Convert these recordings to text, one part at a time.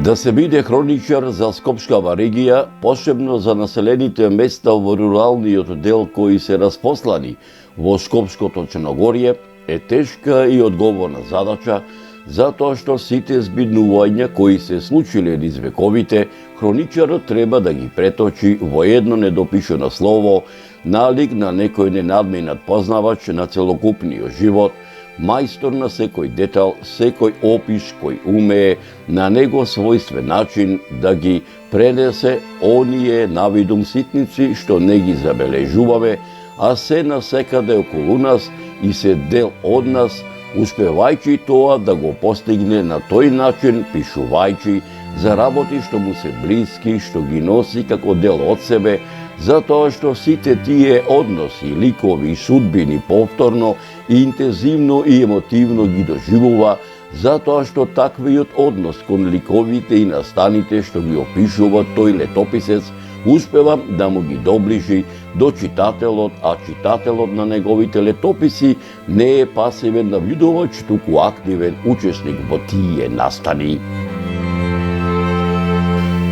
Да се биде хроничар за Скопскава регија, посебно за населените места во руралниот дел кои се распослани во Скопското Черногорје, е тешка и одговорна задача, затоа што сите збиднувања кои се случиле низ вековите, хроничарот треба да ги преточи во едно недопишано слово, налик на некој ненадминат познавач на целокупниот живот, мајстор на секој детал, секој опис кој умее на него својствен начин да ги пренесе оние навидум ситници што не ги забележуваме, а се насекаде околу нас и се дел од нас, успевајќи тоа да го постигне на тој начин, пишувајќи за работи што му се блиски, што ги носи како дел од себе, затоа што сите тие односи, ликови и судбини повторно и интензивно и емотивно ги доживува, затоа што таквиот однос кон ликовите и настаните што ги опишува тој летописец успева да му ги доближи до читателот, а читателот на неговите летописи не е пасивен навидувач, туку активен учесник во тие настани.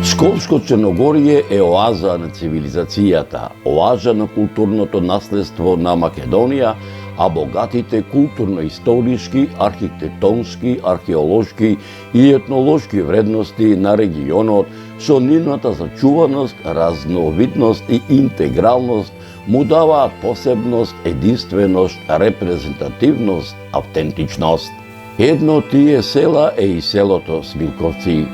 Скопско Черногорје е оаза на цивилизацијата, оаза на културното наследство на Македонија, а богатите културно-историски, архитектонски, археолошки и етнолошки вредности на регионот со нивната зачуваност, разновидност и интегралност му даваат посебност, единственост, репрезентативност, автентичност. Едно од тие села е и селото Смилковци.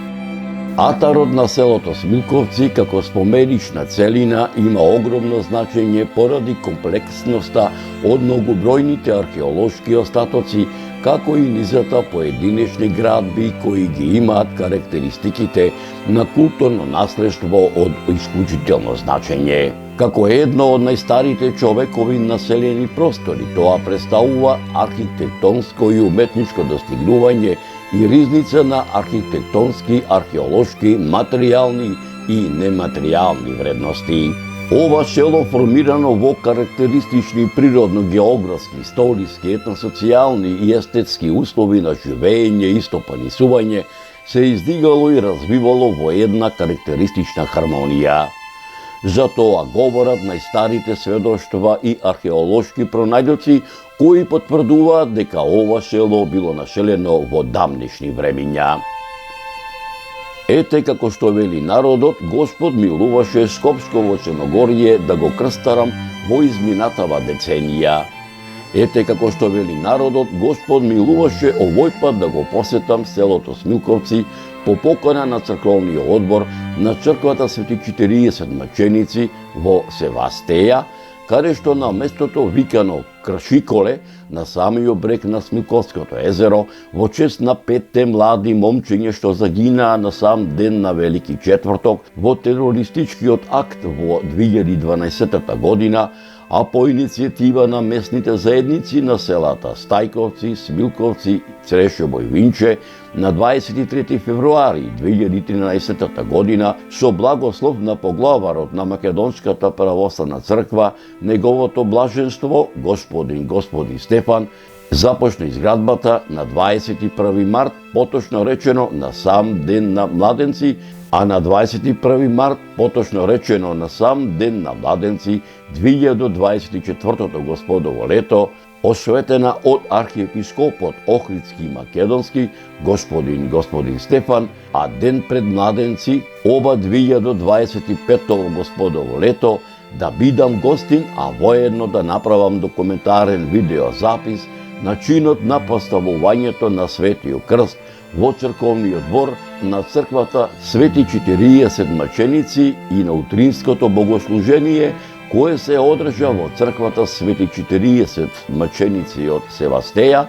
Атарот на селото Смилковци како споменична целина има огромно значење поради комплексноста од многобројните археолошки остатоци, како и низата поединечни градби кои ги имаат карактеристиките на културно наследство од исклучително значење. Како едно од најстарите човекови населени простори, тоа представува архитектонско и уметничко достигнување и ризница на архитектонски, археолошки, материјални и нематеријални вредности. Ова село, формирано во карактеристични природно-географски, историски, етносоцијални и естетски услови на живење и стопанисување, се издигало и развивало во една карактеристична хармонија. Затоа говорат најстарите сведоштва и археолошки пронајдоци кои потврдуваат дека ова село било населено во давнишни времиња. Ете како што вели народот, Господ милуваше Скопсково Черногорје да го крстарам во изминатава деценија. Ете како што вели народот, Господ милуваше овој пат да го посетам селото Смилковци по покана на црковниот одбор на црквата Свети 40 маченици во Севастеја, каде што на местото викано Кршиколе, на самиот брег на Смилковското езеро, во чест на 5 млади момчиња што загинаа на сам ден на Велики четврток во терористичкиот акт во 2012 година, а по иницијатива на местните заедници на селата Стајковци, Смилковци, Црешово и Винче, на 23 февруари 2013 година со благослов на поглаварот на Македонската православна црква, неговото блаженство Господин Стефан, започна изградбата на 21 март, поточно речено на сам ден на младенци, а на 21 март, поточно речено на сам ден на младенци 2024 Господово лето, осветена од архиепископот Охридски и Македонски, Господин Стефан, а ден пред младенци, оба 2025 Господово лето, да бидам гостин, а воедно да направам документарен видеозапис на чинот на поставувањето на Светиот крст во црковниот двор на црквата Свети 40 маченици и на утринското богослужение кое се одржа во црквата Свети 40 маченици од Севастеја,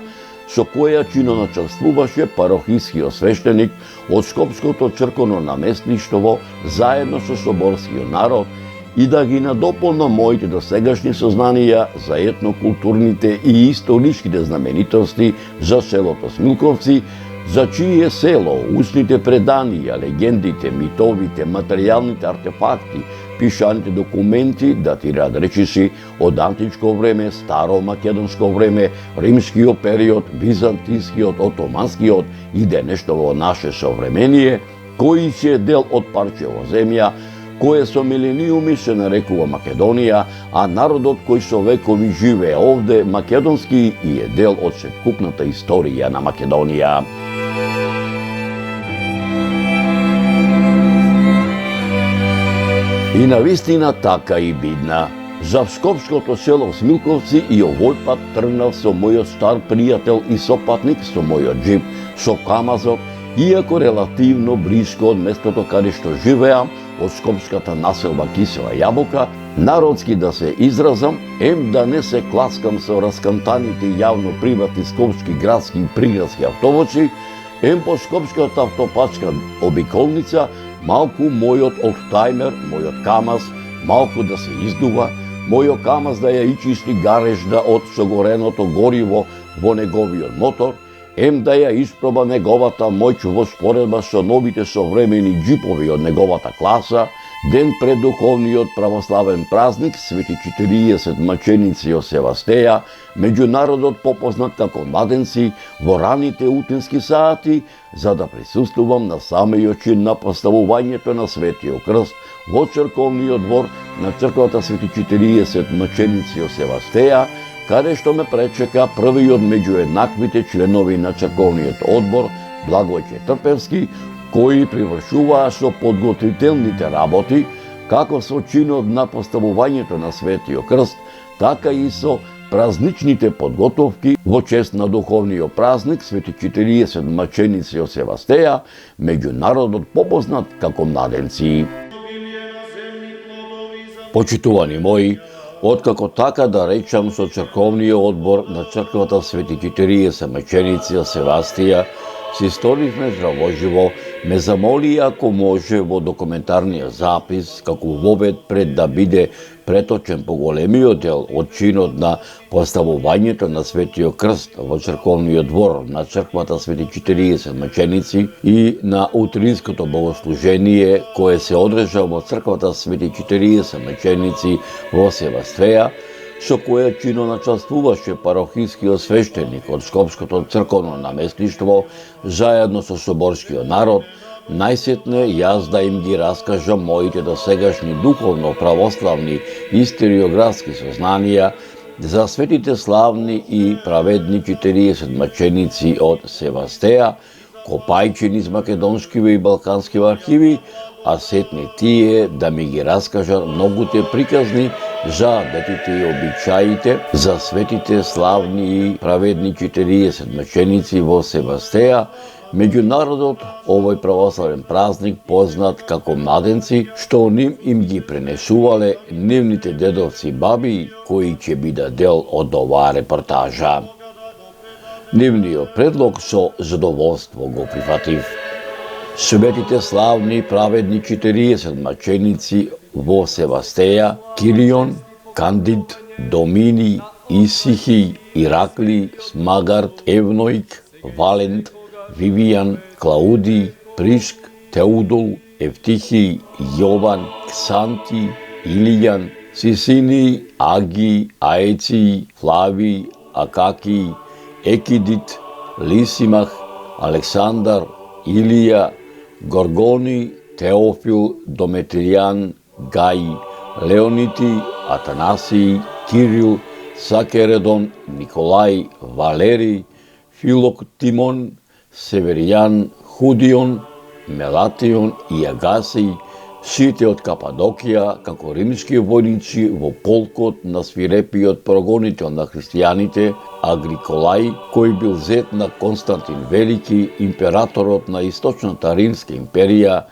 со која чиноначалствуваше парохискиот свештеник од Скопското црковно наместништво заедно со соборскиот народ, и да ги надополнам моите досегашни сознанија за етнокултурните и историските знаменитости за селото Смилковци, за чие село устните преданија, легендите, митовите, материјалните артефакти, пишаните документи датираат речиси од античко време, старо македонско време, римскиот период, византискиот, отоманскиот и денешново наше современие, кој ќе е дел од парчево земја, кое со милениуми се нарекува Македонија, а народот кој со векови живее овде македонски и е дел од сеткупната историја на Македонија. И навистина така и бидна. За Скопското село Смилковци и овој пат тргнав со мојот стар пријател и сопатник, со мојот джип, со камазот, иако релативно блиско од местото каде што живеам, од скопската населба Кисела јаболка, народски да се изразам, да не се класкам со раскантаните јавно-приватни скопски градски и приградски автобуси, по скопската автопачка обиколница, малку мојот олдтаймер, мојот камаз, малку да се издува, мојот камаз да ја ичисти гарежда од согореното гориво во неговиот мотор, да ја испроба неговата моќ во споредба со новите современи джипови од неговата класа, ден пред духовниот православен празник Свети 40 маченици од Севастеја, меѓу народот попознат како младенци, во раните утински сати, за да присуствувам на самиот чин на поставувањето на Светиот крст во црковниот двор на црквата Свети 40 маченици од Севастеја, каде што ме пречека првиот меѓу еднаквите членови на црковниот одбор, Благојче Трпевски, кои привршуваа со подготвителните работи, како со чинот на поставувањето на Светиот крст, така и со празничните подготовки во чест на духовниот празник Свети 40 маченици од Севастеја, меѓу народот попознат како младенци. Почитувани мои, откако така да речам со црковниот одбор на црквата Свети 40 маченици од Севастија, си сторивме здравоживо, ме замоли ако може во документарниот запис, како вовед пред да биде преточен поголемиот дел од чинот на поставувањето на Светиот крст во црковниот двор на црквата Свети 40 маченици и на утринското богослужение кое се одржа во црквата Свети 40 маченици во Севастеја, со која чино начествуваше парохискиот свештеник од Скопското црковно наместништво, заедно со соборскиот народ, најсетне јас да им ги раскажам моите досегашни духовно-православни историографски сознанија за светите славни и праведни 40 маченици од Севастеја, копајќи низ македонскиве и балканскиве архиви, а сетне тие да ми ги раскажат многуте приказни за детите и обичаите за светите славни и праведни 40 маченици во Севастеја, меѓу народот овој православен празник познат како младенци, што ним им ги пренесувале нивните дедовци и баби, кои ќе бидат дел од оваа репортажа. Нивниот предлог со задоволство го прифатив. Светите славни и праведни 40 маченици во Севастеја, Килион, Кандид, Домини, Исихи, Иракли, Смагарт, Евноик, Валент, Вивијан, Клауди, Пришк, Теудол, Евтихи, Јован, Ксанти, Илијан, Сисини, Аги, Аеци, Флави, Акаки, Екидит, Лисимах, Александар, Илија, Горгони, Теофил, Дометријан, Гај, Леонити, Атанасий, Кирил, Сакередон, Николај, Валери, Филок Тимон, Северијан, Худион, Мелатион и Агасий, сите од Кападокија, како римски војници во полкот на свирепиот прогонител на христијаните, Агриколај, кој бил зет на Константин Велики, императорот на Источната Римска империја,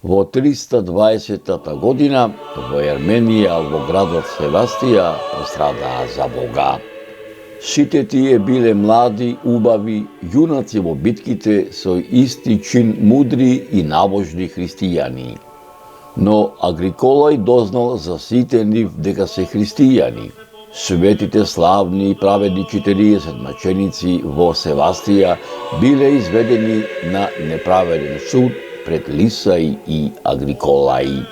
во 320 година во Ерменија, во градот Севастија, пострадаа за Бога. Сите тие биле млади, убави, јунаци во битките со исти чин мудри и набожни христијани. Но Агриколај дознал за сите нив дека се христијани. Светите славни и праведни 40 маченици во Севастија биле изведени на неправеден суд пред Лисај и Агриколај.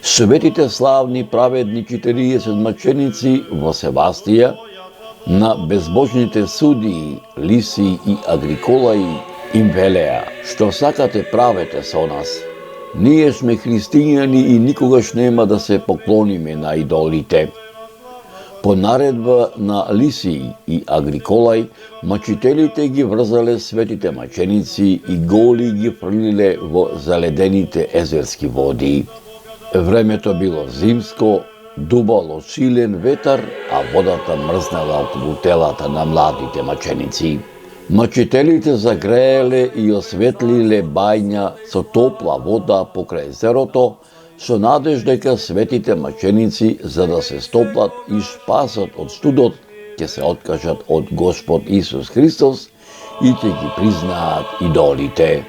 Светите славни и праведни 40 маченици во Севастија на безбожните судии Лиси и Агриколај Им велеа: што сакате правете со нас. Ние сме христијани и никогаш нема да се поклониме на идолите. По наредба на Лисиј и Агриколај, мачителите ги врзале светите маченици и голи ги фрлиле во заледените езерски води. Времето било зимско, дувало силен ветар, а водата мрзнала околу телата на младите маченици. Мачителите загрееле и осветлиле бајња со топла вода покрај езерото, со надеж дека светите маченици, за да се стоплат и спасат од студот, ќе се откажат од Господ Исус Христос и ќе ги признаат идолите.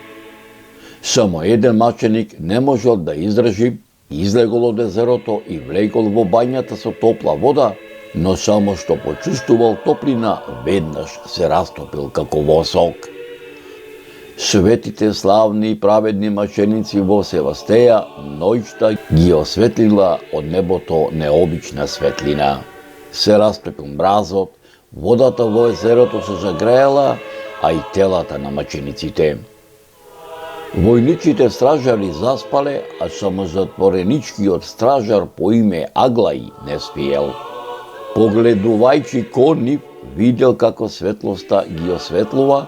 Само еден маченик не можел да издржи, излегол од езерото и влегол во бањата со топла вода, но само што почувствувал топлина, веднаш се растопил како восок. Светите славни и праведни маченици во Севастеја ноќта ги осветлила од небото необична светлина. Се растопил мразот, водата во езерото се загреела, а и телата на мачениците. Војничите стражари заспале, а само затвореничкиот стражар по име Аглај не спиел. Погледувајќи кон нив, видел како светлоста ги осветлува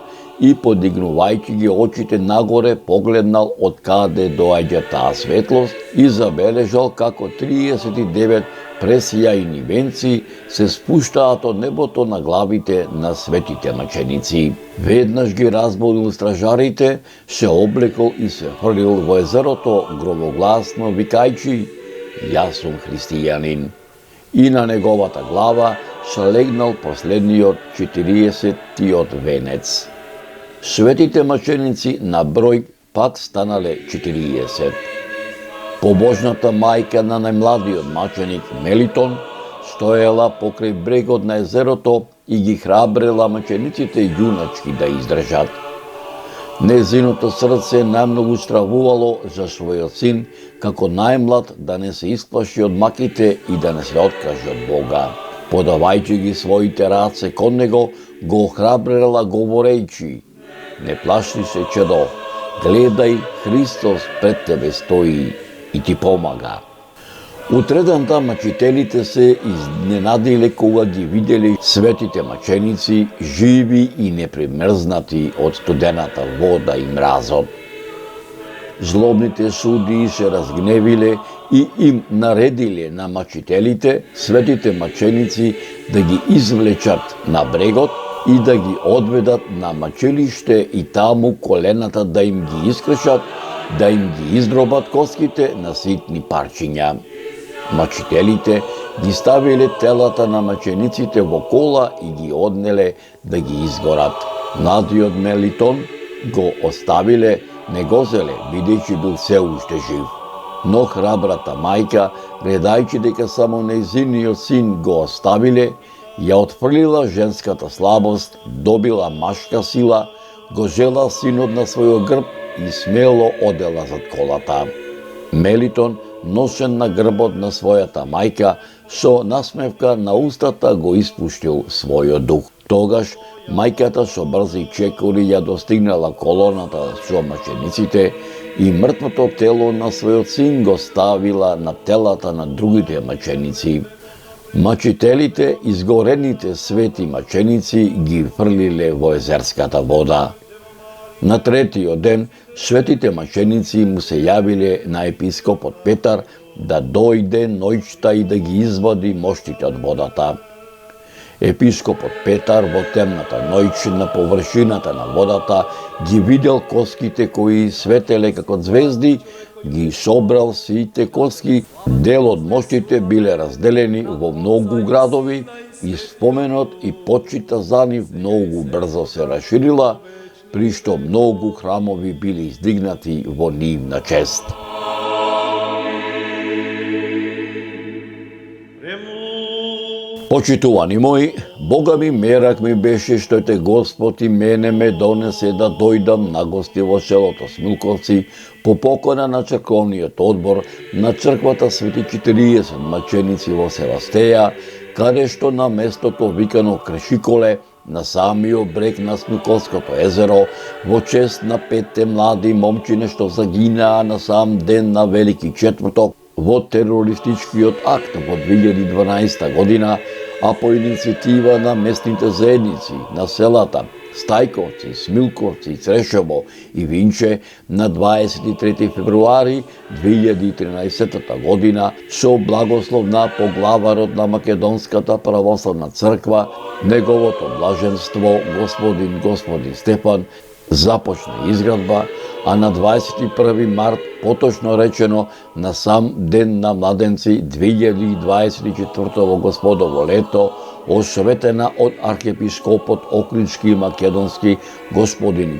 и подигнувајќи ги очите нагоре, погледнал од каде доаѓа таа светлост и забележал како 39 пресјајни венци се спуштаат од небото на главите на светите маченици. Веднаш ги разбудил стражарите, се облекол и се фрлил во езерото, громогласно викајќи: "Јас сум христијанин." И на неговата глава се легнал последниот 40-тиот венец. Светите маченици на број пак станале 40. Побожната мајка на најмладиот маченик Мелитон стоела покрај брегот на езерото и ги храбрела мачениците јуначки да издржат. Незиното срце најмногу стравувало за својот син, како најмлад да не се исплаши од маките и да не се откаже од Бога. Подавајќи ги своите раце кон него, го охрабрела говорејќи: "Не плаши се, чедо, гледај, Христос пред тебе стои и ти помага." Утреданта мачителите се изненадиле кога ги виделе светите маченици, живи и непримрзнати од студената вода и мразот. Злобните судии се разгневиле и им наредиле на мачителите, светите маченици, да ги извлечат на брегот и да ги одведат на мачелиште и таму колената да им ги искршат, да им ги издробат коските на ситни парчиња. Мачителите ги ставиле телата на мачениците во кола и ги однеле да ги изгорат. Младиот Мелитон го оставиле, не го зеле, бидејќи бил се уште жив. Но храбрата мајка, гледајќи дека само нејзиниот син го оставиле, ја отфрлила женската слабост, добила машка сила, го жела синот на својот грб и смело одела зад колата. Мелитон, носен на грбот на својата мајка, со насмевка на устата го испуштил својот дух. Тогаш мајката со брзи чекори ја достигнала колоната со мачениците и мртвото тело на својот син го ставила на телата на другите маченици. Мачителите, изгорените свети маченици, ги фрлиле во езерската вода. На третиот ден, светите маченици му се јавиле на епископот Петар да дојде ноќта и да ги извади моштите од водата. Епископот Петар во темната ноќ на површината на водата ги видел коските кои светеле како звезди, ги собрал сите коски, дел од моштите биле разделени во многу градови и споменот и почита за нив многу брзо се расширила, при што многу храмови били издигнати во нивна чест. Почитувани мои, Бога ми мерак ми беше што те Господ и мене ме донесе да дојдам на гости во селото Смилковци по покана на црковниот одбор на црквата Свети 40 маченици во Севастеја, каде што на местото викано Крешиколе на самиот брег на Смилковското езеро во чест на 5 млади момчине што загинаа на сам ден на Велики четврток во терористичкиот акт во 2012 година, а по иницијатива на местните заедници на селата Стајковци, Смилковци, Црешево и Винче на 23 февруари 2013 година со благослов на поглаварот на Македонската православна црква, неговото блаженство господин Стефан, започна изградба, а на 21 март, поточно речено на сам ден на младенци 2024 Господово лето, осветена од архиепископот Охридски и Македонски господин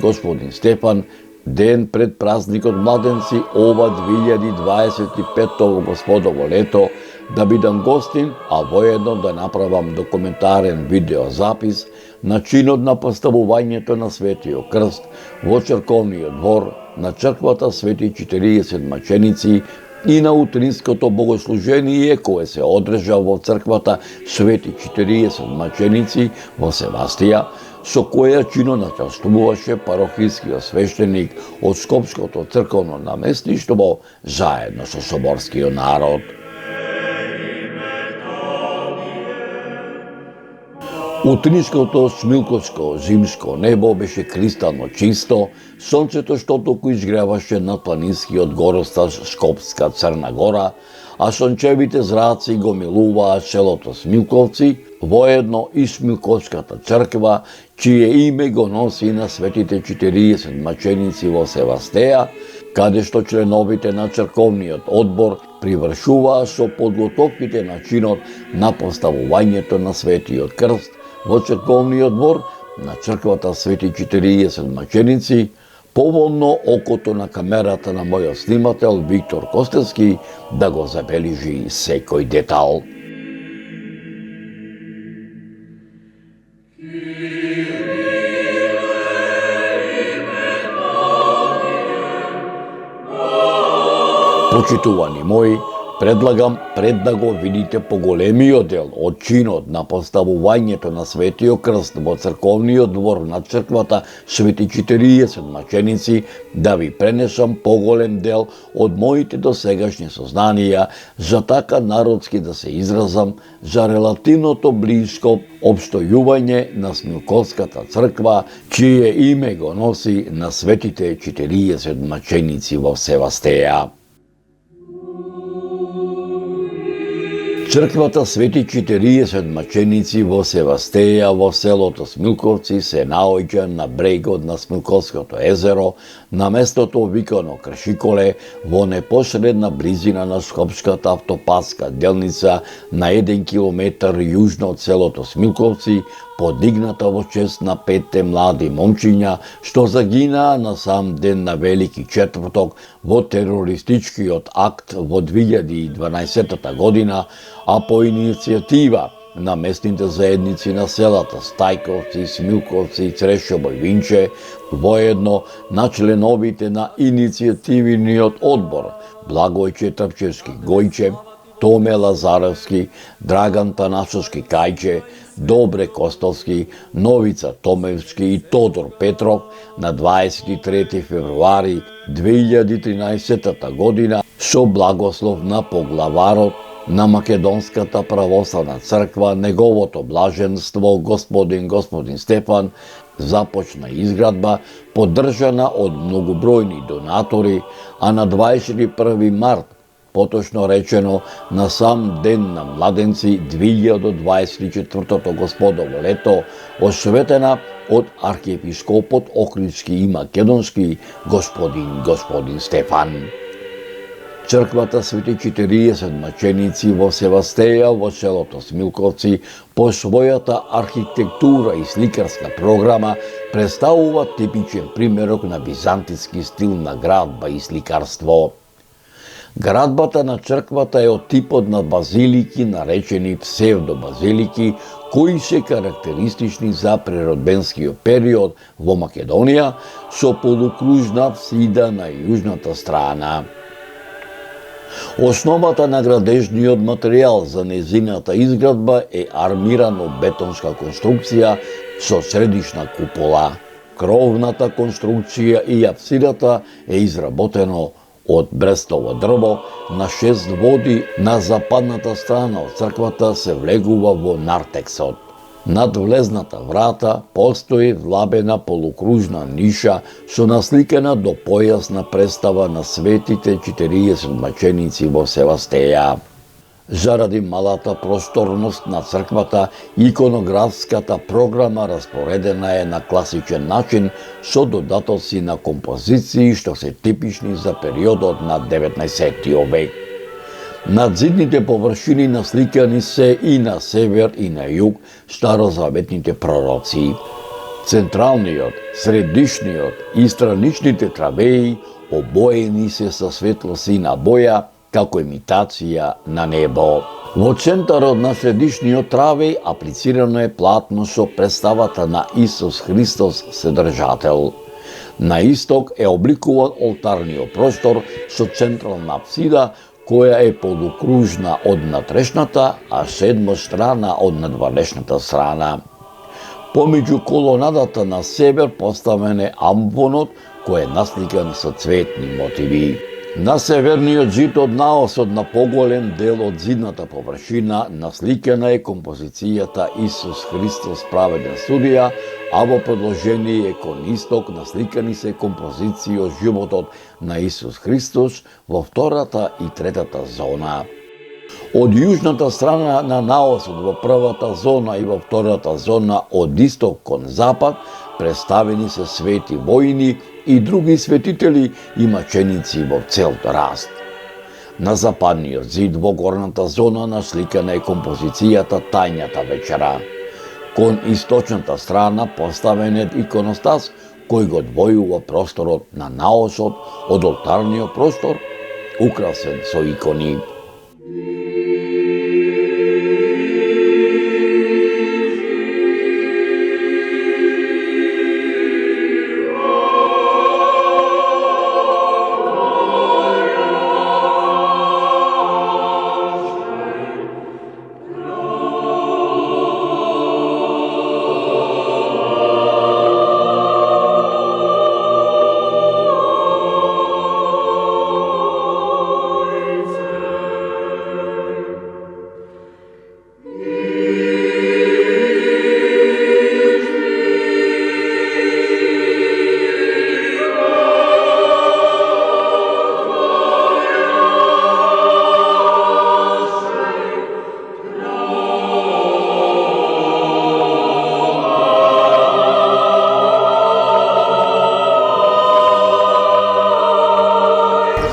Стефан, ден пред празникот младенци ова 2025 Господово лето, да бидам гостин, а воедно да направам документарен видеозапис на чинот на поставувањето на Светиот крст во црковниот двор на црквата Свети 40 маченици и на утринското богослужение кое се одржа во црквата Свети 40 маченици во Севастија, со која чино начествуваше парохискиот свештеник од Скопското црковно наместништво заедно со соборскиот народ. Утринското смилковско зимско небо беше кристално чисто, сонцето што току изгреваше над планинскиот горостаж Скопска Црна Гора, а сончевите зраци го милуваа селото Смилковци, воедно и Смилковската црква, чие име го носи на Светите 40 маченици во Севастеја, каде што членовите на црковниот одбор привршуваа со подготовките на чинот на поставувањето на Светиот крст во црковниот двор на црквата Свети 40 маченици, поволно окото на камерата на мојот снимател Виктор Костелски да го забележи секој детал. Почитувани мои, предлагам пред да го видите поголемиот дел од чинот на поставувањето на Светиот крст во црковниот двор на црквата Свети 40 маченици, да ви пренесам поголем дел од моите досегашни сознанија, за така народски да се изразам, за релативното блиско обстојување на Смилковската црква, чие име го носи на Светите 40 маченици во Севастеја. Црквата Свети 40 маченици во Севастеја во селото Смилковци се наоѓа на брегот на Смилковското езеро, на местото викано Кршиколе, во непосредна близина на Скопската автопатска делница на 1 километар јужно од селото Смилковци, подигната во чест на 5 млади момчиња што загинаа на сам ден на Велики четврток во терористичкиот акт во 2012 година, а по иницијатива на местните заедници на селата Стајковци, Смилковци, Црешево и Винче, воедно на членовите на иницијативниот одбор Благојче Трпчевски Гојче, Томе Лазаровски, Драган Танасовски Кајче, Добре Костовски, Новица Томевски и Тодор Петров на 23 февруари 2013 година со благослов на поглаварот на Македонската православна црква, неговото блаженство господин Стефан, започна изградба поддржана од многобројни донатори, а на 21 март, поточно речено на сам ден на младенци 2024 Господово лето, осветена од архиепископот Охридски и Македонски господин Стефан. Црквата Свети 40 маченици во Севастеја во селото Смилковци по својата архитектура и сликарска програма представува типичен примерок на византиски стил на градба и сликарство. Градбата на црквата е од типот на базилики, наречени псевдобазилики, кои се карактеристични за преродбенскиот период во Македонија, со полукружна апсида на јужната страна. Основата на градежниот материјал за незината изградба е армирано бетонска конструкција со средишна купола. Кровната конструкција и апсидата е изработено од брестово дрво на 6 води. На западната страна од црквата се влегува во нартексот. Над влезната врата постои влабена полукружна ниша со насликена до појасна представа на светите 40 маченици во Севастеја. Заради малата просторност на црквата, иконографската програма распоредена е на класичен начин со додатоци на композиции што се типични за периодот на 19 век. Над зидните површини насликани се и на север и на југ старозаветните пророци. Централниот, средишниот и страничните травеи обоени се со светлосина боја, како имитација на небо. Во центарот на средишниот травеј аплицирано е платно со представата на Исус Христос Вседржател. На исток е обликуван олтарниот простор со централна апсида која е полукружна од натрешната, а седмострана од надванешната страна. Помеѓу колонадата на север поставен е амвонот кој е насликан со цветни мотиви. На северниот зид од наосот на поголем дел од зидната површина насликена е композицијата Исус Христос праведен судија, а во продолжение кон исток насликани се композиции од животот на Исус Христос во втората и третата зона. Од јужната страна на наосот во првата зона и во втората зона од исток кон запад представени се свети војни и други светители и маченици во цел раст. На западниот зид во горната зона насликана е композицијата Тајната вечера. Кон источната страна поставен е иконостас кој го одвојува просторот на наосот од олтарниот простор, украсен со икони.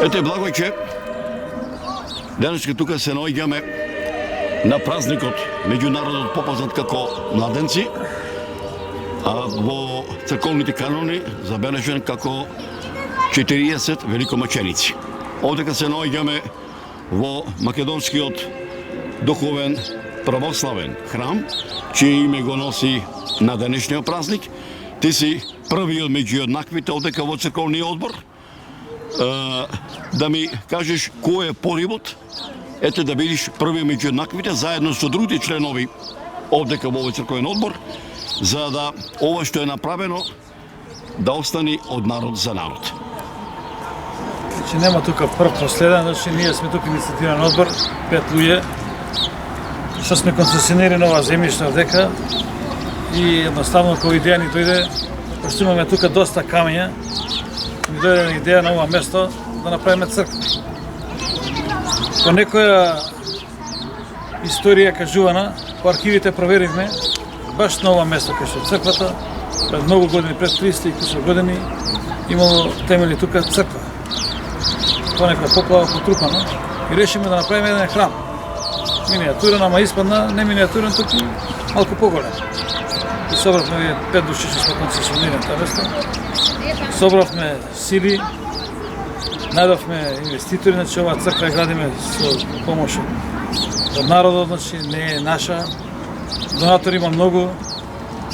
Ете, благојче, денеска тука се наоѓаме на празникот меѓународот попознат како Младенци, а во црковните канони забележен како 40 великомаченици. Овдека се наоѓаме во македонскиот духовен православен храм, чие име го носи на денешниот празник. Ти си првиот меѓу еднаквите овдека во црковниот одбор. Да ми кажеш кој е поривот, ете да бидеш први меѓу еднаквите, заедно со другите членови овдека во овој црковен одбор, за да ова што е направено да остани од народ за народ. Значи нема тука прв последен, значи ние сме тука инициативен одбор, 5 луѓе, што сме концесионери на ова земјиште овдека и едноставно кој идеја ни дојде, пошто имаме тука доста камења, ми дојде идеја на ова место да направиме црква. По некоја историја кажувана, по архивите проверивме, баш на ова место кај што црквата, пред многу години, пред 300 и кусор години, имало темели тука црква. По некоја поплава потрупано и решиме да направиме еден храм. Миниатурен, ама испадна не миниатурен, туку малку поголем. И собравме 5 души што сме концесионирани таа место. Собравме сили, најдовме инвеститори, значи оваа црква ја градиме со помош од народот, значи не е наша. Донатори има многу,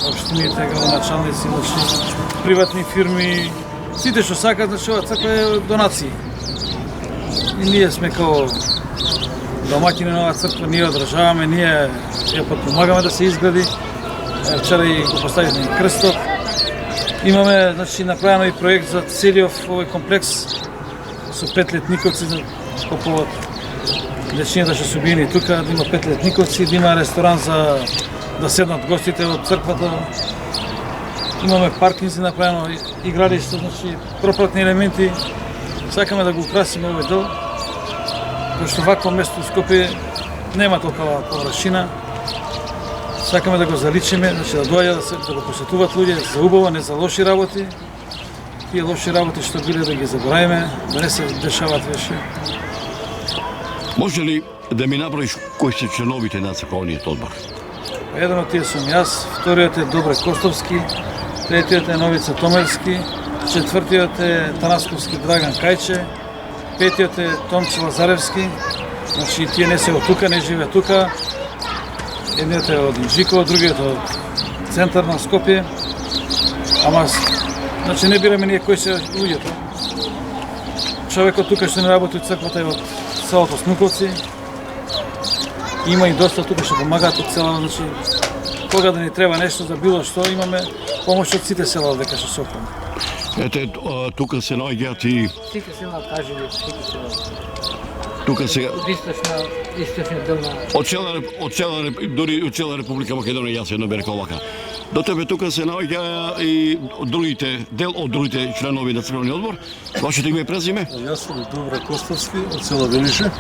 општините, градоначалници, значи приватни фирми, сите што сакаат, значи оваа црква е донации. И ние сме као домаќини на оваа црква, ние одржаваме, ние ја подпомагаме да се изгради. Вчера и го поставивме крстот. Имаме, значи, направено и проект за целиот овој комплекс со 5 летниковци по повод дечињата што се убиени тука, да има 5 летниковци, да има ресторан за да седнат гостите од црквата. Имаме паркинзи направено, игралиште, значи пропратни елементи. Сакаме да го украсиме овој дел, пошто вакво место у Скопје нема толкова површина. Сакаме да го заличиме, значи да доаѓа да го посетуваат луѓе за убаво, не за лоши работи. Тие лоши работи што биле да ги заборавиме, да не се дешаваат веше. Може ли да ми наброиш кои се членовите на црковниот одбор? Еден од тие сум јас, вториот е Добре Костовски, третиот е Новица Томерски, четвртиот е Танасковски Драган Кајче, петиот е Томче Лазаревски, значи тие не се од тука, не живеат тука. Едниот е од Инжиково, другиот од центар на Скопје. Ама, значи не бираме ние кои се луѓето. Човекот тука што не работи од црквата е од селото Снуковци. Има и доста тука што помагаат од села, значи кога да ни треба нешто за било што, имаме помош од сите села дека што се опрема. Ете, тука се наоѓаат и... Сите села кажели, сите села. Тука се... Од источниот дел на... Дури од цела Република Македонија, јас едно бе рекол вака. До тебе тука се наоѓа и дел од другите членови на црковниот одбор. Вашето име и презиме? Јас сум Добре Костовски од село Винише.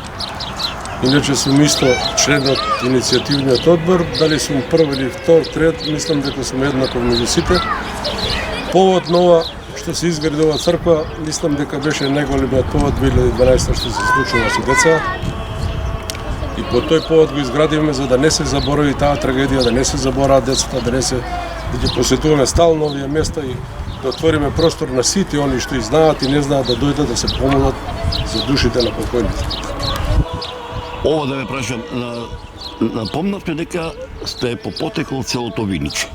Иначе сум исто член од иницијативниот одбор. Дали сум прв или втор, трет, мислам дека сум еднаков меѓу сите. Повод на ова што се изгради ова црква, мислам дека беше најголемиот повод 2012 што се случува со деца. И по тој повод го изградивме за да не се заборави таа трагедија, да не се забораат децата, да ги посетуваме стално овие места и да отвориме простор на сите они што и знаат и не знаат да дојдат да се помолат за душите на покојните. Ова да ве прашам, напомнавте дека сте по потекол целото Виниче.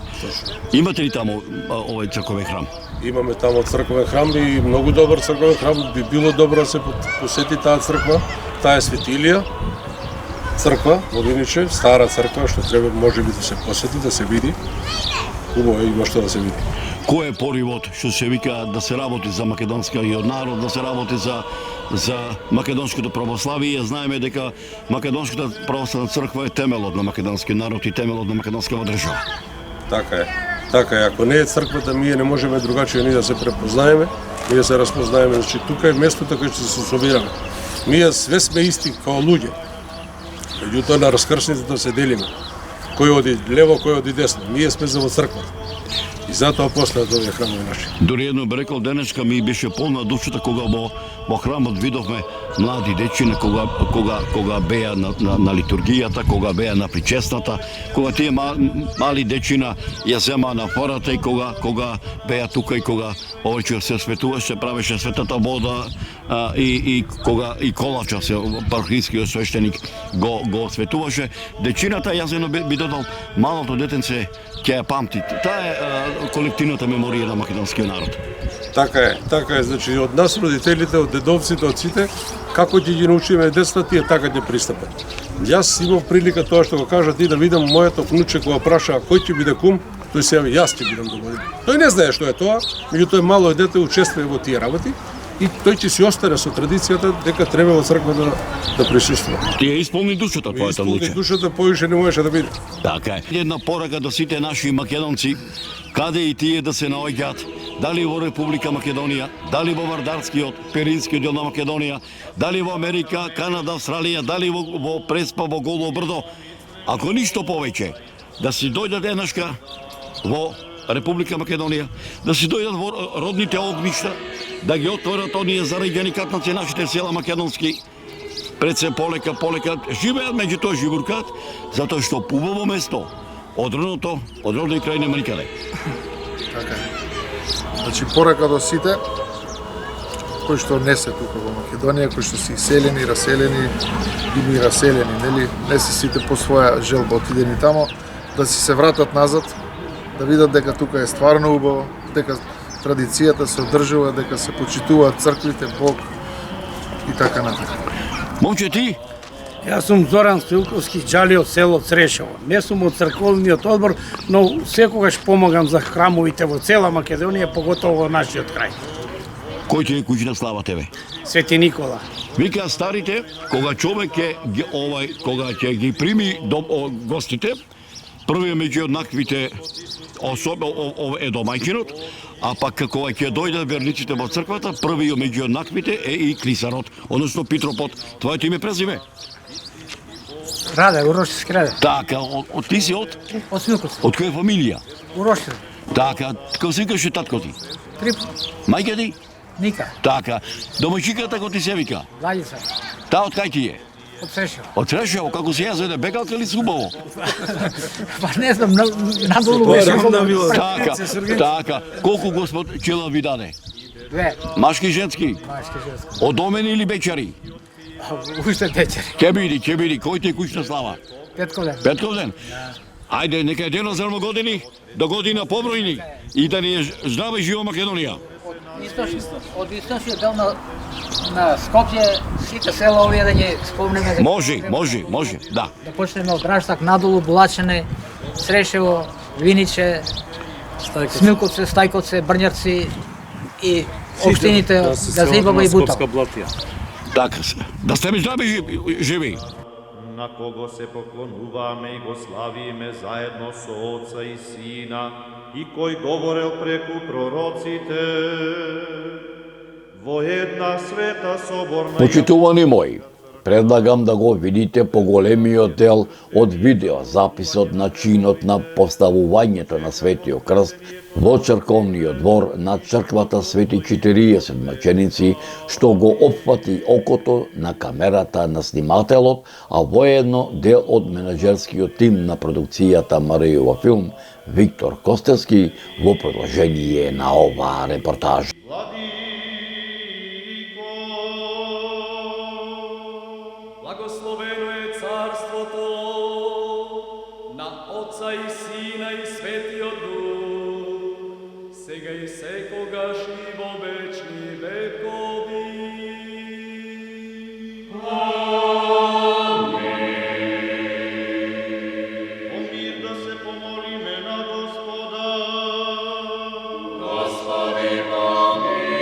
Имате ли таму овој црковен храм? Имаме таму црковен храм и многу добар црковен храм. Би било добро да се посети таа црква. Таа е Свети Илија црква во Виниче, стара црква што треба можеби да се посети, да се види. Убаво има што да се види. Кој е поривот што се вика да се работи за македонскиот народ, да се работи за македонското православие? Знаеме дека македонската православна црква е темелот на македонскиот народ и темелот на македонската држава. Така е. Така е. Ако не е црквата, ние не можеме другачие ни да се препознаеме, ние да се разпознаеме. Значи, тука е местото кај што се собираме. Ние све сме исти као луѓе. Меѓутоа на раскршницата се делиме. Кој оди лево, кој оди десно. Ние сме за во црквата. И затоа после овие храмови наши. Дори едно бе рекол, денешка ми беше полна душата кога во храмот видовме млади дечиња кога беа на литургијата, кога беа на причесната, кога тие мали дечиња ја зема на фората и кога беа тука и кога овој се светуваше, правеше светата вода и кога и колача се пархискиот свештеник го светуваше. Дечината јас едно би додал, малото детенце ќе ја памти. Таа е колективната меморија на македонскиот народ. Така е. Значи од нас родителите, од дедовците, од сите, како ќе ги научиме децата, тие така ќе пристапат. Јас имав прилика тоа што го кажа ти да видам моето внуче кога праша кој ќе биде кум, тој се јави јас ќе бидам догодина. Тој не знае што е тоа, меѓутоа мало дете учествува во тие работи и тој ќе си остане со традицијата дека треба во црква да присуствува. Тие исполни душата твојата внуче. Исполни душата, поише не можеше да биде. Така е. Една порака до сите наши македонци, каде и тие да се наоѓаат, дали во Република Македонија, дали во Вардарскиот, Перинскиот дел на Македонија, дали во Америка, Канада, Австралија, дали во Преспа, во Голо брдо. Ако ништо повеќе, да си дојдат еднашка во Република Македонија, да си дојдат во родните огништа, да ги отворат оние зараѓани катнаци нашите села македонски, пред се полека живеат, меѓутоа живуркат, затоа што убаво место од родни крај нема никаде. Така е. Значи порака до сите кои што не се тука во Македонија, кои што се иселени, раселени или раселени, нели? Не се сите по своја желба отидени тамо, да си се вратат назад, да видат дека тука е стварно убаво, дека традицијата се одржува, дека се почитуваат црквите, Бог и така натаму. Момче, ти? Јас сум Зоран Стоилковски џали од село Црешево. Не сум од црковниот одбор, но секогаш помагам за храмовите во цела Македонија, поготово во нашиот крај. Кој ти е куќна слава тебе? Свети Никола. Вика старите, кога човек кога ќе ги прими гостите, првиот меѓу однаквите е домаќинот, а пак кога ќе дојдат верниците во црквата, првиот меѓу однаквите е и клисарот, односно Питропот. Твоето име презиме? Раде, Урошевски Раде. Така, ти си од? Од Смилковци. Од која фамилија? Урошев. Така, како се викаше татко ти? Трипо. Мајка ти? Ника. Така, домаќиката како ти се вика? Валица. Таа од кај ти е? Од Црешево. Од Црешево, како се јазеде бекалка или субаво? Па не знам, надолу беше. Така, колку господ Челан ви даде? 2. Машки и женски? Машки женски. Одомени или бечари? Уште вечер. Ќе биди, кој ти е куќна слава? Петковден. Петковден? Ајде, нека е денот за години, до година побројни и да ни е здраве жива Македонија. Од источниот дел на Скопје, сите села овие да ги спомнеме. Може, да. Да почнеме од Раштак, надолу, Булачене, Црешево, Виниче, Смилковце, Стајковце, Брњарци и општините Газибава и Бутал. Така, да сте ми здрави живи. На кого се поклонуваме и го славиме заедно со Отца и Сина, и кој говорел преку пророците, во една света соборна... Почитувани мои, предлагам да го видите поголемиот дел од видео записот на чинот на поставувањето на Светиот крст во црковниот двор на црквата Свети 40 маченици, што го опфати окото на камерата на снимателот, а воедно дел од менаџерскиот тим на продукцијата Маријова филм Виктор Костевски во продолжение на оваа репортажа. Благословено е царството на Отца и Сина и Светиот Дух, сега и секогаш и во вечни векови. О мир да се помолиме на Господа. Господи, помилуј.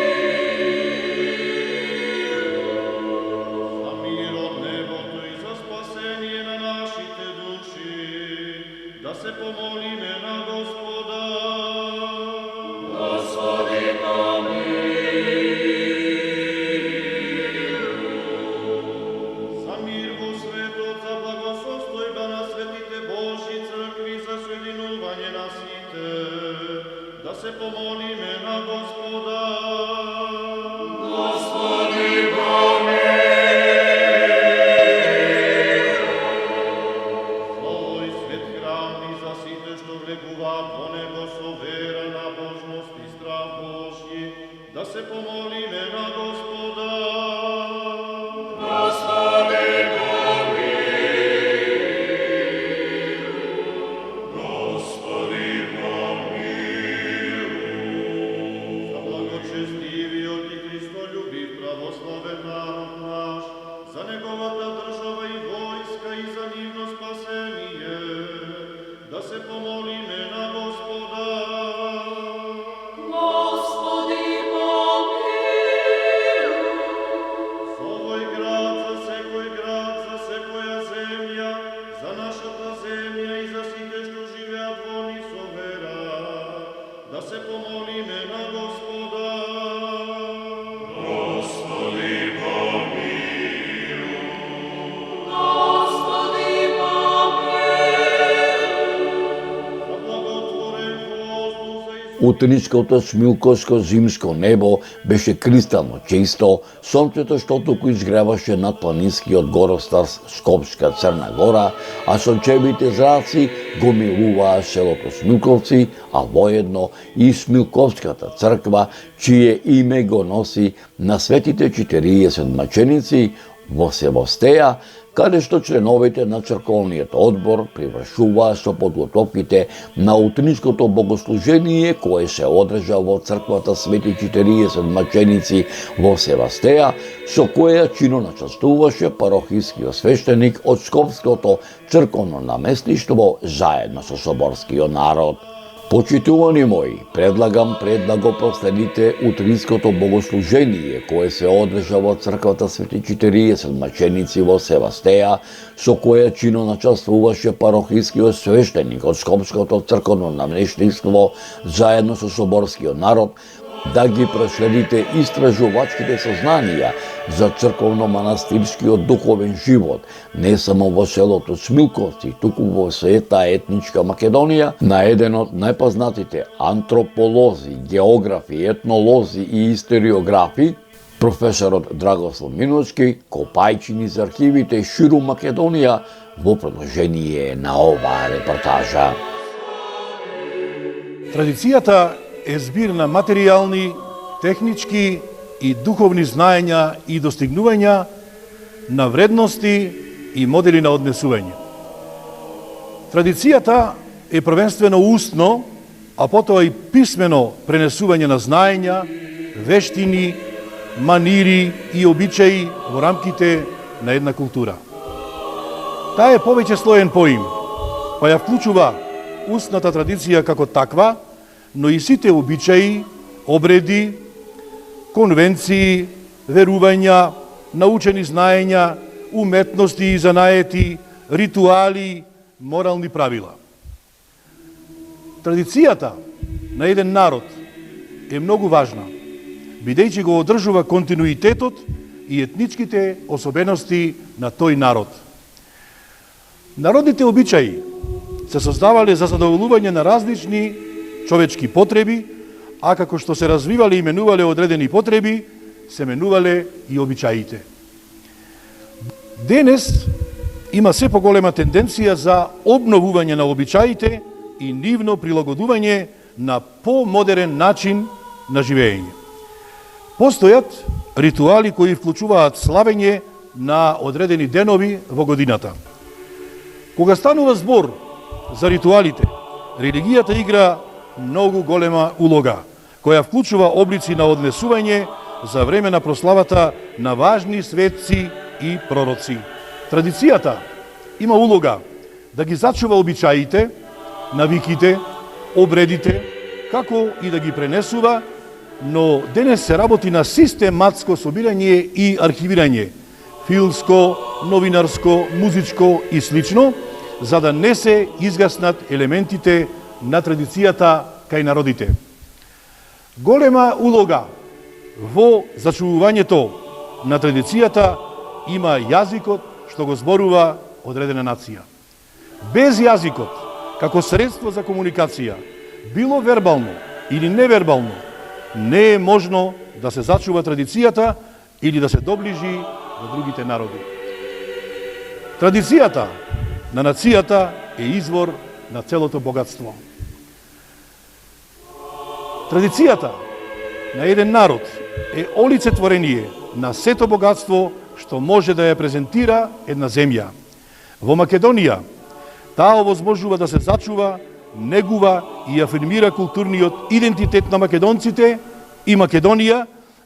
За мир од небото и за спасение на нашите души, да се помолиме на Господа. Господи, За мир во светот, за благосостојба на светите Божји цркви, за соединување на сите, да се помолиме на Господа. Господи, Овој свет храм и за сите што влегуваат во него со вера, набожност и страх Божји, да се помолиме на Господа. Господи, За благочестивиот и Христолюбив православен народ наш, за неговата држава и војска и за нивно спасение, да се помолиме на Господа. Господи, За овој град, за секој град, за секоја земја, за нашата земја и за сите што живеат во нив со вера, да се помолиме на Господа. Господи, За благотворен воздух, за Утринското смилковско зимско небо беше кристално чисто, сонцето што току изгреваше над планинскиот горостар Скопска Црна Гора, а сончевите зраци го милуваа селото Смилковци, а воедно и Смилковската црква, чие име го носи на светите 40 маченици, во Севостеја, каде што членовите на црковниот одбор привршуваа со подготовките на утнишкото богослужение кое се одржа во црквата Свети 40 маченици во Севостеја, со која чино начестуваше парохискиот свештеник од Скопското црковно наместништво заедно со соборскиот народ. Почитувани мои, предлагам пред да го проследите утринското богослужение кое се одржа во црквата Свети 40 маченици во Севостеја, со кое чино начествуваше парохискиот свештеник од Скопското црковно наместништво заедно со соборскиот народ, да ги проследите истражувачките сознанија за црковно-манастирскиот духовен живот, не само во селото Смилковци, туку во сета етничка Македонија, на еден од најпознатите антрополози, географи, етнолози и историографи, професорот Драгослав Миновски, копајќи низ архивите ширум Македонија во продолжение на оваа репортажа. Традицијата е збир на материјални, технички и духовни знаења и достигнувања, на вредности и модели на однесување. Традицијата е првенствено устно, а потоа и писмено пренесување на знаења, вештини, манири и обичаи во рамките на една култура. Таа е повеќе слоен поим, па ја вклучува устната традиција како таква, но и сите обичаи, обреди, конвенции, верувања, научени знаења, уметности и занаети, ритуали, морални правила. Традицијата на еден народ е многу важна, бидејќи го одржува континуитетот и етничките особености на тој народ. Народните обичаи се создавале за задоволување на различни човечки потреби, а како што се развивале и менувале одредени потреби, се менувале и обичаите. Денес има се поголема тенденција за обновување на обичаите и нивно прилагодување на помодерен начин на живење. Постојат ритуали кои вклучуваат славење на одредени денови во годината. Кога станува збор за ритуалите, религијата игра многу голема улога, која вклучува облици на однесување за време на прославата на важни светци и пророци. Традицијата има улога да ги зачува обичаите, навиките, обредите, како и да ги пренесува, но денес се работи на систематско собирање и архивирање, филмско, новинарско, музичко и слично, за да не се изгаснат елементите на традицијата кај народите. Голема улога во зачувувањето на традицијата има јазикот што го зборува одредена нација. Без јазикот, како средство за комуникација, било вербално или невербално, не е можно да се зачува традицијата или да се доближи до другите народи. Традицијата на нацијата е извор на целото богатство. Традицијата на еден народ е олицетворение на сето богатство што може да ја презентира една земја. Во Македонија таа овозможува да се зачува, негува и афирмира културниот идентитет на македонците и Македонија,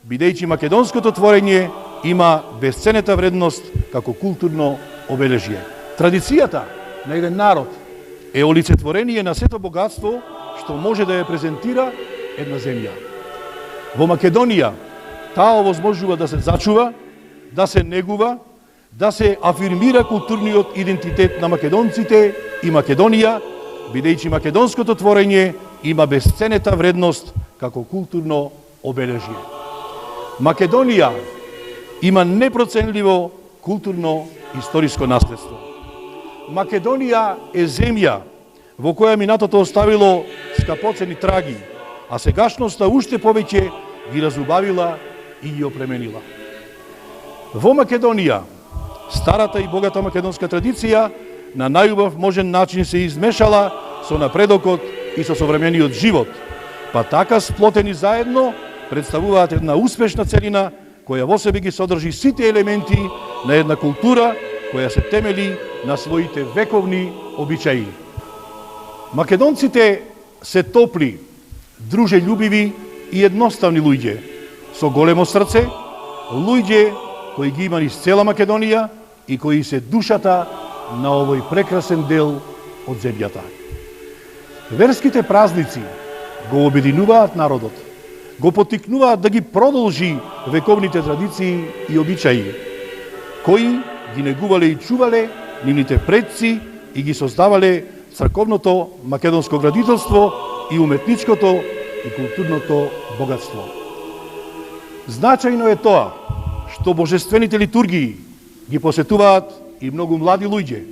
бидејќи македонското творење има бесценета вредност како културно обележје. Традицијата на еден народ е олицетворение на сето богатство што може да ја презентира една земја. Во Македонија таа овозможува да се зачува, да се негува, да се афирмира културниот идентитет на македонците и Македонија, бидејќи македонското творење има бесценета вредност како културно обележје. Македонија има непроценливо културно-историско наследство. Македонија е земја во која минатото оставило скапоцени траги, а сегашноста уште повеќе ги разубавила и ги опременила. Во Македонија, старата и богата македонска традиција на најубав можен начин се измешала со напредокот и со современиот живот, па така сплотени заедно представуваат една успешна целина која во себе ги содржи сите елементи на една култура која се темели на своите вековни обичаи. Македонците се топли, дружелюбиви и едноставни луѓе, со големо срце, луѓе кои ги има низ цела Македонија и кои се душата на овој прекрасен дел од земјата. Верските празници го обединуваат народот, го поттикнуваат да ги продолжи вековните традиции и обичаи, кои ги негувале и чувале нивните предци и ги создавале црковното македонско градителство и уметничкото и културното богатство. Значајно е тоа што божествените литургии ги посетуваат и многу млади луѓе,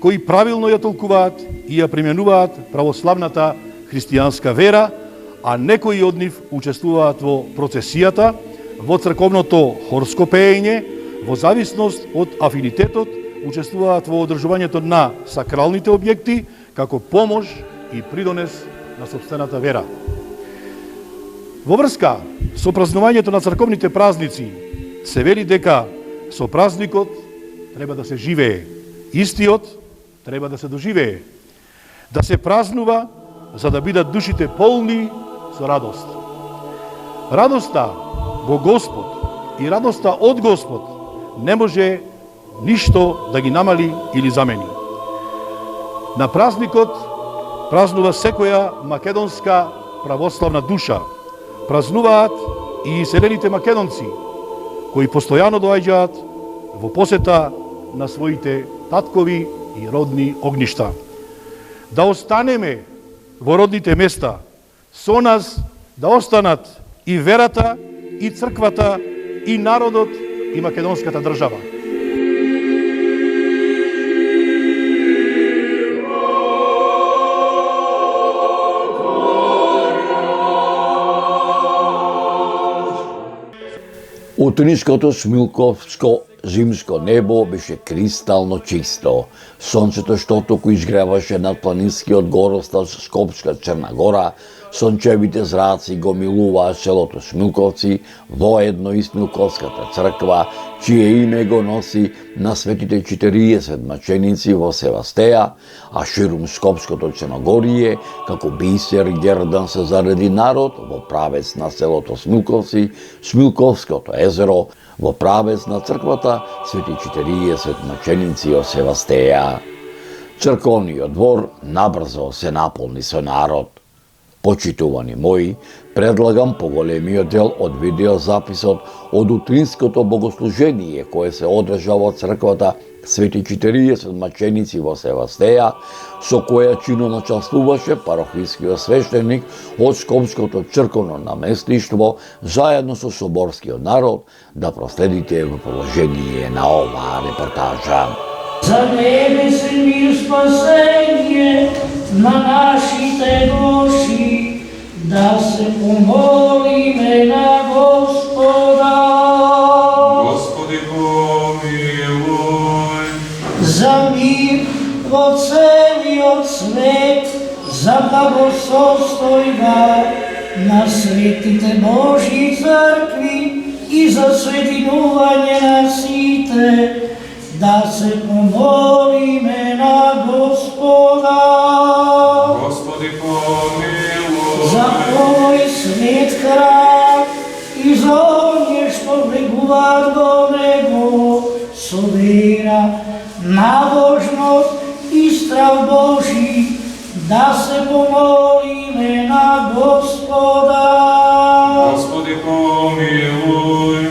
кои правилно ја толкуваат и ја применуваат православната христијанска вера, а некои од нив учествуваат во процесијата, во црковното хорско пеење, во зависност од афинитетот, учествуваат во одржувањето на сакралните објекти, како помош и придонес на сопствената вера. Во врска со празнувањето на црковните празници, се вели дека со празникот треба да се живее, истиот треба да се доживее, да се празнува за да бидат душите полни со радост. Радоста во Господ и радоста од Господ не може ништо да ги намали или замени. На празникот празнува секоја македонска православна душа. Празнуваат и иселените македонци, кои постојано доаѓаат во посета на своите таткови и родни огништа. Да останеме во родните места, со нас да останат и верата, и црквата, и народот, и македонската држава. Утнишкото шмилковско зимско небо беше кристално чисто. Сонцето што току изгреваше над планинскиот горостав Скопска Црна Гора, сончевите зраци го милуваа селото Шмилковци, воедно и Смилковската црква, чие име го носи на светите 40 маченици во Севастеја, а ширум Скопското Црногорие, како бисер гердан се зареди народ во правец на селото Смилковци, Смилковското езеро, во правец на црквата свети 40 маченици од Севастеја. Црковниот двор набрзо се наполни со народ. Почитувани мои, предлагам поголемиот дел од видеозаписот од утринското богослужение кое се одржа во црквата свети 40 маченици во Севастеја, со која чино начествуваше парохискиот свештеник од Скопското црковно наместништво заедно со соборскиот народ, да проследите во положение на оваа репортажа. За небесен мир спасение на нашите души, да се помолиме на Господа. Господи помилуј. За мир во целиот свет, за благосостојба на светите Божји цркви и за соединување на сите, да се помолиме на Господа. Господи помилуј. За овој свет храм и за оние што влегуваат во него со вера, набожност и страх Божи, да се помолиме на Господа. Господи помилуј.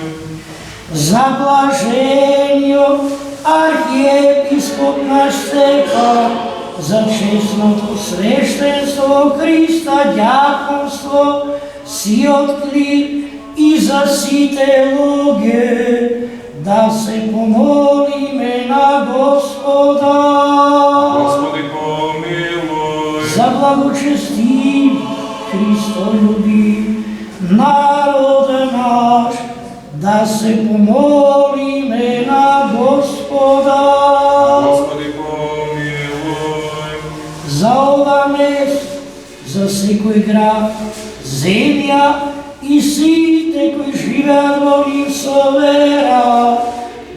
За блажениот архиепископ наш Стефан, за честното свештенство во Христа дјаконство, сиот клир и за сите луѓе, да се помолиме на Господа. Господи помилуј. За благочестив Христолюбив народ наш, да се помолиме на Господа. Господи помилуј. За ова место, за секој град, земја и сите кои живеат во нив со вера,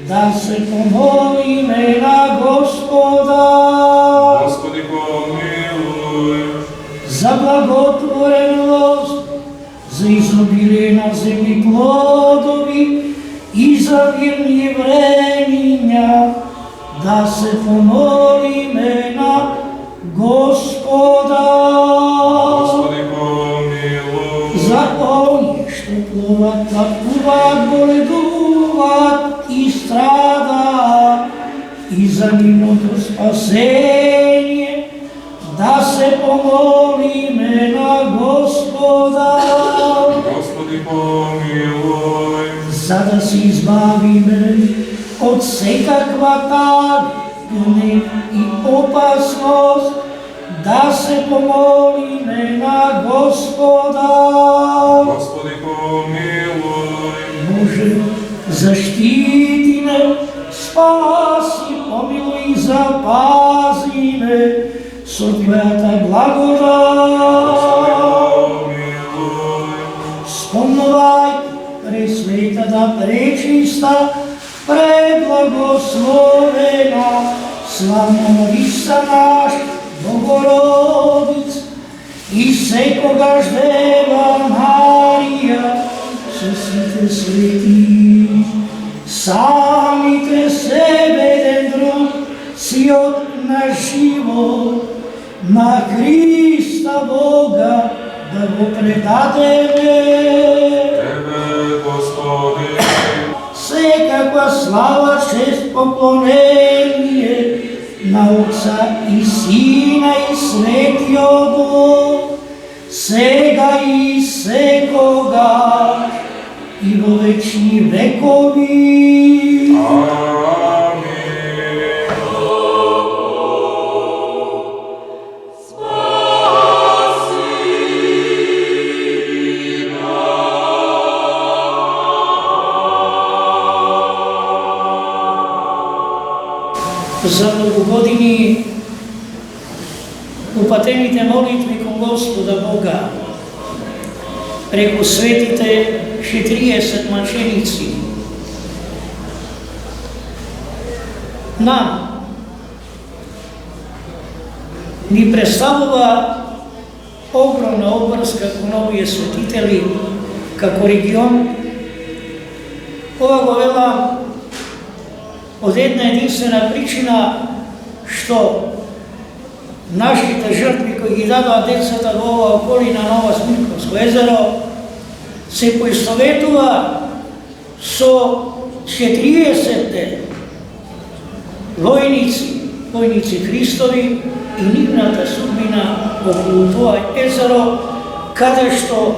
да се помолиме на Господа. Господи помилуј. За благотвореност, за изобилие на земни плодови и за мирни времиња, да се помолиме на Господа. Господи помилуј. За они што плуват, патуваат, боледуваат и страдаат, и за нивното спасение, да се помолиме на Господа. Господи помилуј. За да се избавиме од секаква тагне и опасност, да се помолиме на Господа. Господи помилуј. Боже, заштити ме, спаси, помилуј и запази ме со Твојата благодат. Спомнувај пресветата, пречиста, преблагословена, славна Марица наш, Богородица, и секогаш Дева Марија, со сите свети, самите себе еден друг си од на живот, на Христа Бога, да го предадеме. Тебе, Господи, секаква слава, чест, поклонение на Отца и Сина и Светиот Дух, сега и секогаш и во вечни векови. За многу години упатените молитви кон Господа Бога преку светите 40 маченици нам ни представува огромна обврска кон овие светители како регион. Ова го велам од една единствена причина, што нашите жртви кои ги дадоа децата во ова околина на ова Смирковско езеро се поистоветува со 40 војници Христови и нивната судбина околу тоа езеро, каде што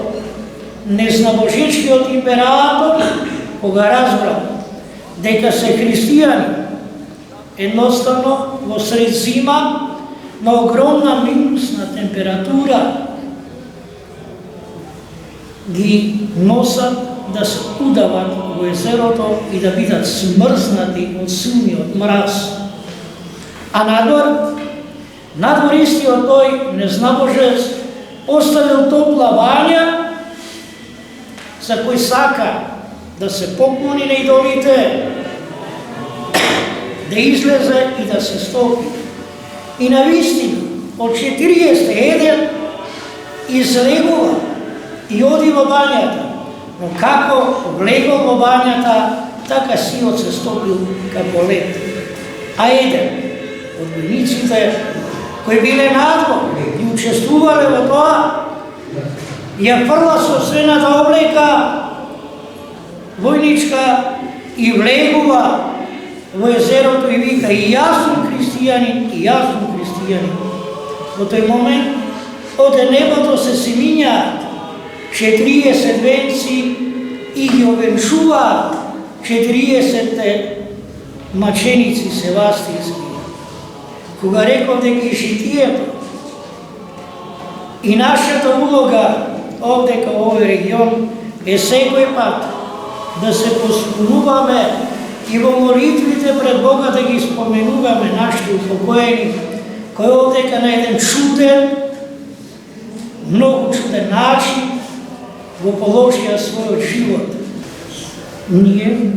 незнабожечкиот император, кога разбра дека се христијани, едноставно во сред зима на огромна минусна температура ги носат да се удават во езерото и да бидат смрзнати од силниот мраз. А надвор истиот тој незнабожец оставил топла бања за кој сака да се поклони на идолите, да излезе и да се стопи. И навистина, од 41 излегува и оди во бањата, но како влегол во бањата, така сиот се стопил како лед. А еден од војниците кои биле надвор и учествувале во тоа, ја фрла собствената облека војничка и влегува во езерото и вика: и јас сум христијанин, и јас сум христијанин. Во тој момент од небото се симињаат 40 венци и ги овенчуваат 40 маченици севастијски. Кога реков дека и житието и нашата улога овде кај овој регион е секој пат да се поспомнуваме и во молитвите пред Бога да ги споменуваме нашите упокоени, кои овдека на еден чуден, многу чуден начин го положија својот живот. Ние,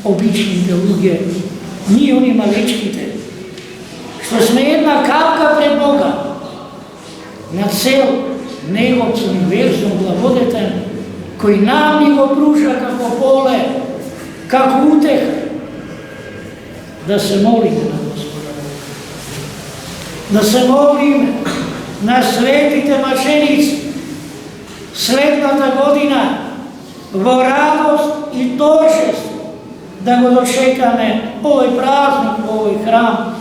обичните луѓе, ние они малечките, што сме една капка пред Бога, на цел Негов универзум благодетен, кој нам ни го пружа како поле, како утеха, да се молиме на Господа. Да се молиме на светите маченици следната година во радост и торжество да го дочекаме овој празник, овој храм,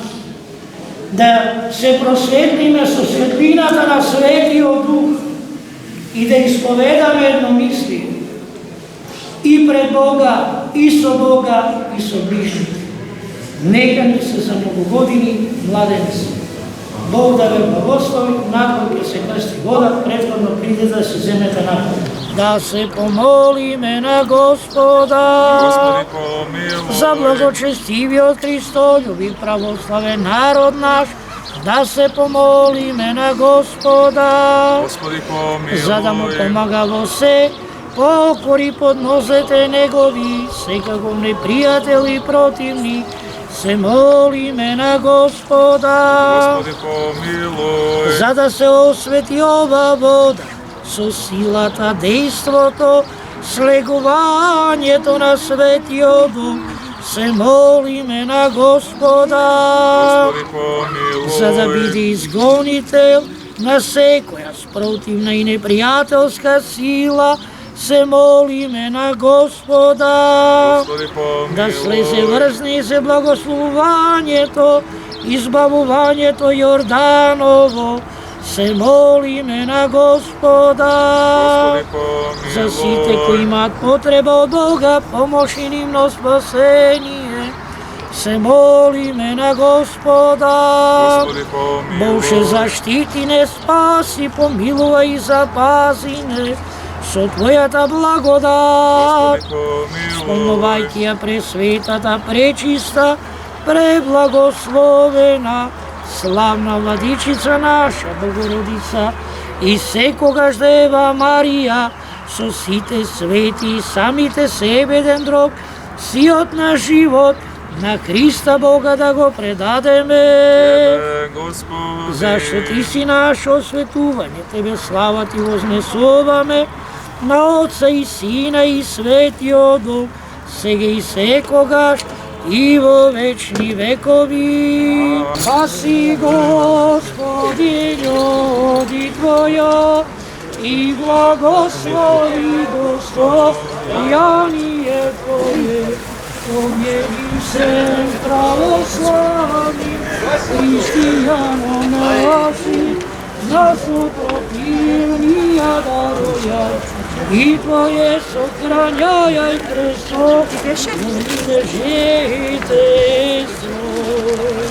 да се просветлиме со светлината на Светиот Дух и да исповедаме едномислие и пред Бога, и со Бога, и со ближните. Нека ни се за многу години младенци. Бог да ве благослови, накој ќе се крсти вода, претходно приде да се земете напад. Да се помолиме на Господа, Господи помилуј, за благочестивиот Христолюбив православен народ наш, да се помолиме на Господа, Господи помилуј, за да му помага во се, покори под нозете негови, секако непријател и противник, се молиме на Господа, Господи помилуј, за да се освети ова вода, со силата, дејството, слегувањето на Светиот Дух, се молиме на Господа, Господи помилуј, за да биде изгонител на секоја спротивна и непријателска сила, се молиме на Господа, Господи помилуј, да слезе врзне се благословувањето, избавувањето Јорданово, се молиме на Господа, Господи помилуј, за сите кои имаат потреба од Бога, помош и нивно спасение, се молиме на Господа. Господи помилуј, Боже, заштити не, спаси, помилувај и запази не со Твојата благодат. Господи помилуј, Спомнувајќи ја пресветата, пречиста, преблагословена, славна владичица наша, Богородица, и секогаш Дева Марија, со сите свети и самите себе еден друг, сиот на живот, на Христа Бога да го предадеме. Тебе, Господи, Зашто Ти си наше осветување, Тебе слава Ти вознесуваме, на Отца и Сина и Светиот Дух, сега и секогаш, и во вечни векови. Спаси, Господи, људи Твоја, и благослови достојание Твое, помири се православни, христијано наши, нас утопилнија дароја, и Твое сохрањај кресто, да жите строй.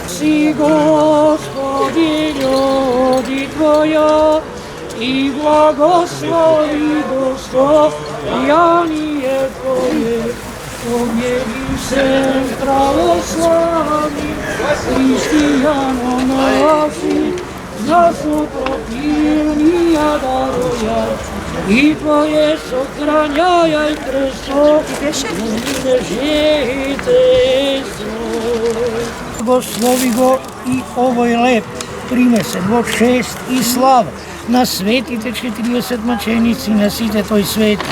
Си, Господи, људи Твоја, и благослови достојание Твое, помири се православни, христијано наши, нас утопилнија дароја, и Твое сохрањај кресто, да жите строй. Благослови го и овој леп, принесен во чест и слава на светите 40 маченици, на сите тој свети.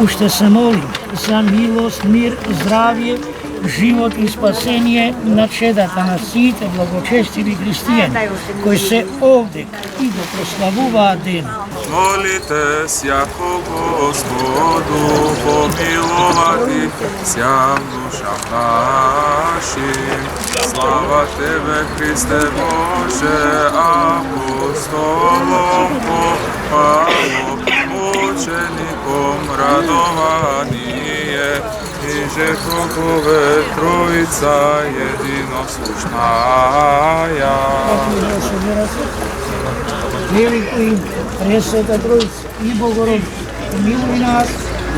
Уште се молим за милост, мир, здравје, живот и спасение на чедата на сите благочестиви христијани кои се овде и го прославуваат ден. молите сјако Господу, помиловати сјам душам нашим. Слава Тебе, Христе Боже, апостолом попало, учеником радование, ниже кругове Троица единосушная. Велико име, Пресвета Троица и Богородица, помилуј нас.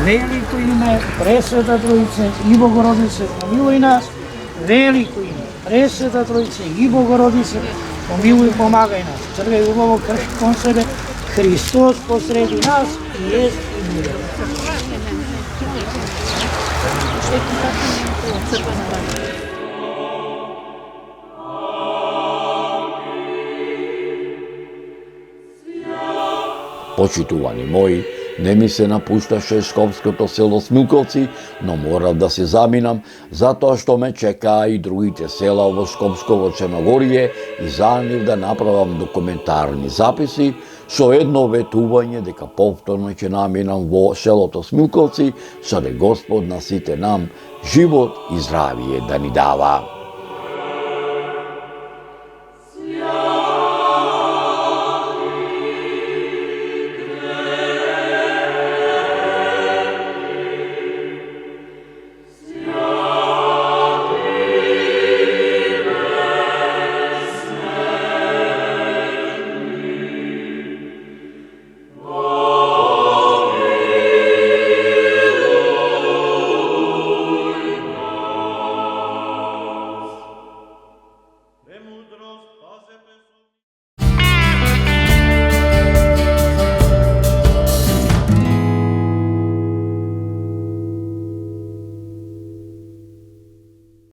Велико име, Пресвета Троица и Богородица, помилуј нас. Велико име, Пресвета Троица и Богородица, помилуј, помагај нас. Црква убаво крши кон себе Христос посреди нас и ест и мир. Почитувани мои, не ми се напушташе Скопското село Смилковци, но морав да се заминам, затоа што ме чекаа и другите села во Скопсково Черногорие и за нив да направам документарни записи со едно ветување дека повторно ќе наминам во селото Смилковци, со да Господ на сите нам живот и здравие да ни дава.